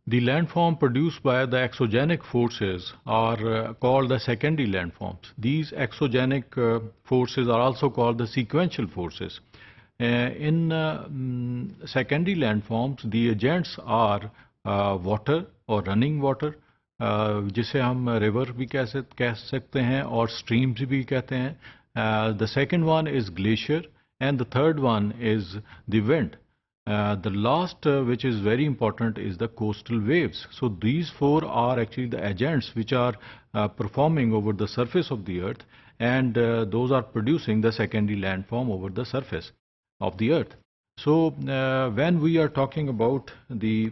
The landform produced by the exogenic forces are called the secondary landforms. These exogenic forces are also called the sequential forces. In secondary landforms, the agents are water or running water, जिसे हम river भी कह सकते हैं और streams भी कहते हैं. The second one is glacier and the third one is the wind. The last, which is very important, is the coastal waves. So these four are actually the agents which are performing over the surface of the earth, and those are producing the secondary landform over the surface of the earth. So when we are talking about the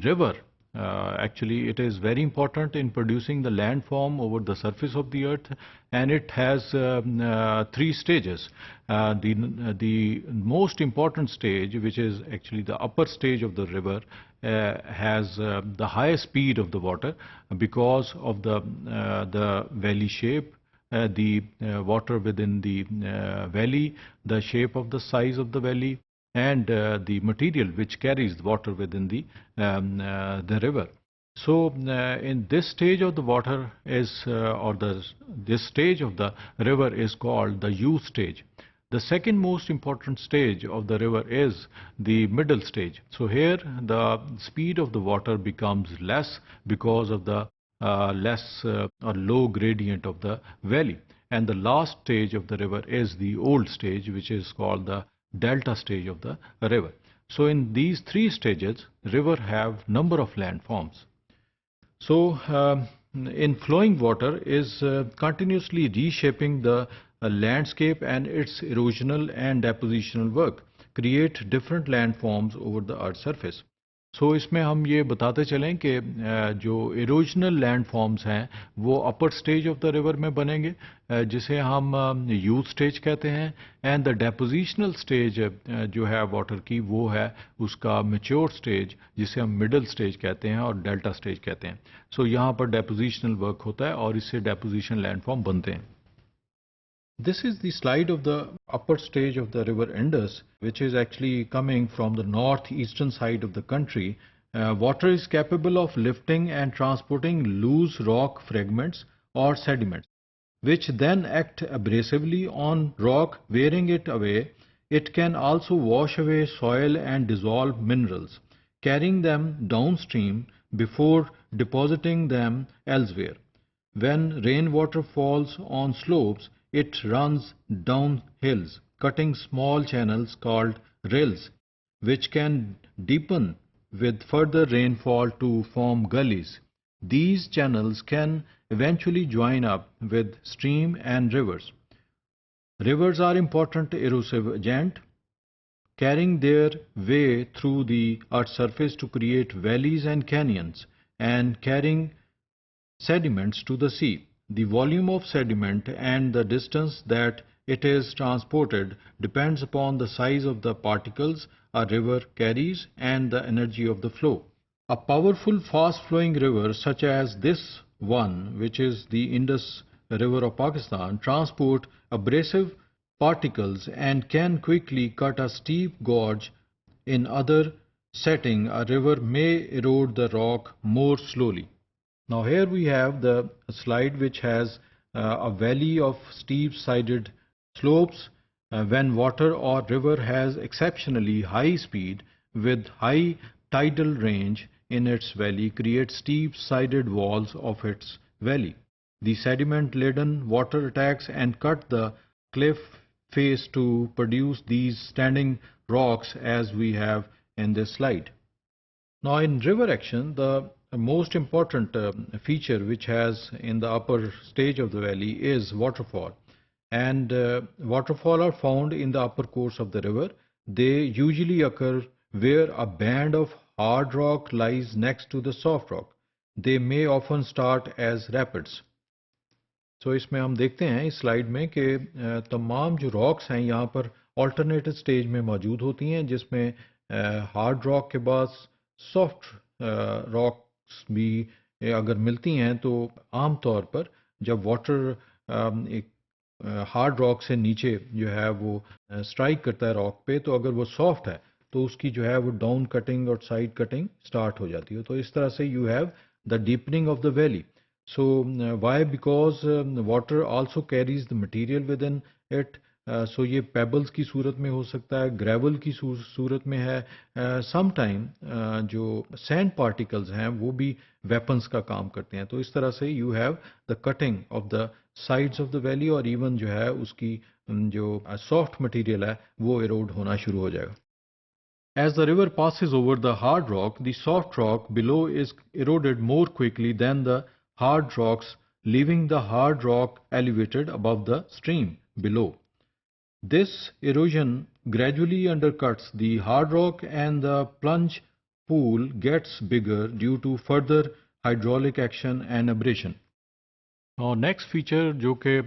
river, actually it is very important in producing the landform over the surface of the earth, and it has three stages. The most important stage, which is actually the upper stage of the river, has the highest speed of the water because of the valley shape, the water within the valley, the shape of the size of the valley, and the material which carries the water within the river. So in this stage of the water is, this stage of the river is called the youth stage. The second most important stage of the river is the middle stage. So here the speed of the water becomes less because of the less or low gradient of the valley. And the last stage of the river is the old stage, which is called the delta stage of the river. So in these three stages, river have number of landforms. So in flowing water is continuously reshaping the landscape, and its erosional and depositional work create different landforms over the earth's surface. सो इसमें हम ये बताते चलें कि जो erosional landforms हैं वो upper stage of the river में बनेंगे, जिसे हम यूथ स्टेज कहते हैं, एंड द डेपोजिशनल स्टेज जो है वाटर की वो है उसका मैच्योर स्टेज, जिसे हम मिडिल स्टेज कहते हैं और डेल्टा स्टेज कहते हैं. सो यहाँ पर डेपोजिशनल वर्क होता है और इससे डेपोजिशन लैंडफॉर्म बनते हैं. This is the slide of the upper stage of the river Indus, which is actually coming from the northeastern side of the country. Water is capable of lifting and transporting loose rock fragments or sediments, which then act abrasively on rock, wearing it away. It can also wash away soil and dissolve minerals, carrying them downstream before depositing them elsewhere. When rainwater falls on slopes, it runs down hills, cutting small channels called rills, which can deepen with further rainfall to form gullies. These channels can eventually join up with streams and rivers. Rivers are important erosive agents, carrying their way through the earth's surface to create valleys and canyons, and carrying sediments to the sea. The volume of sediment and the distance that it is transported depends upon the size of the particles a river carries and the energy of the flow. A powerful fast-flowing river such as this one, which is the Indus River of Pakistan, transport abrasive particles and can quickly cut a steep gorge. In other setting, a river may erode the rock more slowly. Now here we have the slide which has a valley of steep-sided slopes. When water or river has exceptionally high speed with high tidal range in its valley, creates steep-sided walls of its valley. The sediment-laden water attacks and cut the cliff face to produce these standing rocks as we have in this slide. Now in river action, the most important feature which has in the upper stage of the valley is waterfall. And waterfall are found in the upper course of the river. They usually occur where a band of hard rock lies next to the soft rock. They may often start as rapids. So इसमें हम देखते हैं इस slide में कि तमाम जो rocks हैं यहाँ पर ऑल्टरनेटिव स्टेज में मौजूद होती हैं, जिसमें हार्ड रॉक के बाद सॉफ्ट रॉक्स भी अगर मिलती हैं तो आम तौर पर जब वाटर एक हार्ड रॉक से नीचे जो है वो स्ट्राइक करता है रॉक पे, तो अगर वो सॉफ्ट है तो उसकी जो है वो डाउन कटिंग और साइड कटिंग स्टार्ट हो जाती है। तो इस तरह से you have the deepening of the valley. So why? Because water also carries the material within it. So ये pebbles की सूरत में हो सकता है, gravel की सूरत में है, sometime जो sand particles हैं वो भी weapons का काम करते हैं। तो इस तरह से you have the cutting of the sides of the valley और even जो है उसकी जो soft material है वो erode होना शुरू हो जाएगा। As the river passes over the hard rock, the soft rock below is eroded more quickly than the hard rocks, leaving the hard rock elevated above the stream below. This erosion gradually undercuts the hard rock and the plunge pool gets bigger due to further hydraulic action and abrasion. और next feature जो कि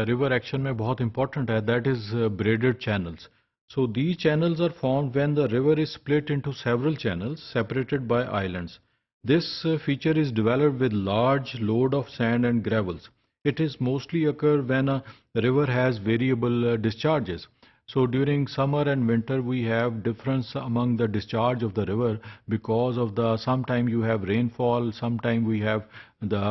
river action में बहुत important है, that is braided channels. So these channels are formed when the river is split into several channels separated by islands. This feature is developed with large load of sand and gravels. It is mostly occur when a river has variable discharges. So during summer and winter we have difference among the discharge of the river because of the sometime you have rainfall, sometime we have the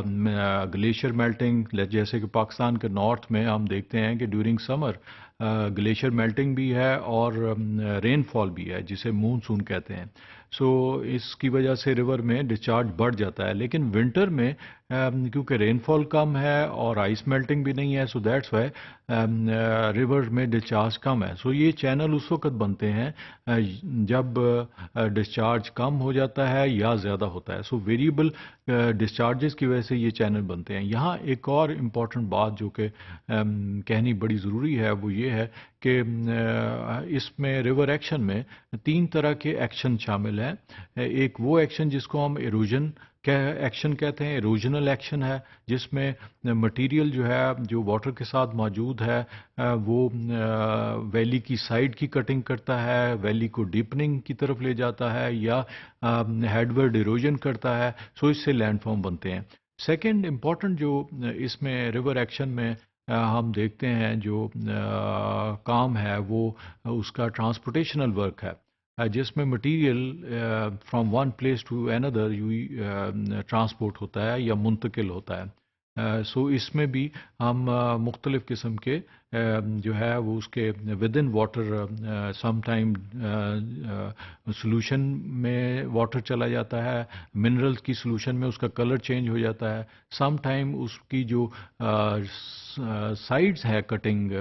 glacier melting. जैसे कि पाकिस्तान के north में हम देखते हैं कि during summer glacier melting भी है और रेनफॉल भी है जिसे मूनसून कहते हैं. सो इसकी वजह से रिवर में डिस्चार्ज बढ़ जाता है. लेकिन विंटर में क्योंकि रेनफॉल कम है और आइस मेल्टिंग भी नहीं है, सो दैट्स वाई रिवर में डिस्चार्ज कम है. सो ये चैनल उस वक्त बनते हैं जब डिस्चार्ज कम हो जाता है या ज़्यादा होता है. सो वेरिएबल डिस्चार्जेस की वजह से ये चैनल बनते हैं. यहाँ एक और इम्पॉर्टेंट बात जो कि कहनी बड़ी ज़रूरी है वो ये है कि इसमें रिवर एक्शन में 3 तरह के एक्शन शामिल हैं. एक वो एक्शन जिसको हम इरोजन एक्शन कहते हैं, इरोजनल एक्शन है, जिसमें मटेरियल जो है जो वाटर के साथ मौजूद है वो वैली की साइड की कटिंग करता है, वैली को डीपनिंग की तरफ ले जाता है या हेडवर्ड इरोजन करता है. सो इससे लैंडफॉर्म बनते हैं. सेकंड इम्पॉर्टेंट जो इसमें रिवर एक्शन में हम देखते हैं जो काम है वो उसका ट्रांसपोर्टेशनल वर्क है, जिसमें material from one place to another transport होता है या मुंतकिल होता है. सो इसमें भी हम मुख्तलिफ़ किस्म के जो है वो उसके with in water sometime solution में वाटर चला जाता है, मिनरल्स की सोल्यूशन में उसका कलर चेंज हो जाता है, समटाइम उसकी जो साइड्स है कटिंग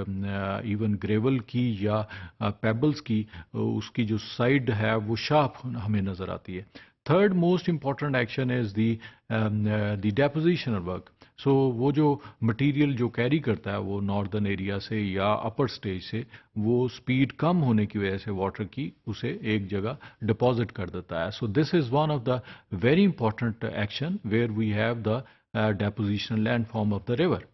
इवन ग्रेवल की या पेबल्स की, उसकी जो साइड है वो शार्प हमें नज़र आती है. Third most important action is the depositional work. So वो जो मटेरियल जो कैरी करता है वो नॉर्दर्न एरिया से या अपर स्टेज से वो स्पीड कम होने की वजह से वाटर की उसे एक जगह डिपॉजिट कर देता है. So this is one of the very important action where we have the depositional landform of the river.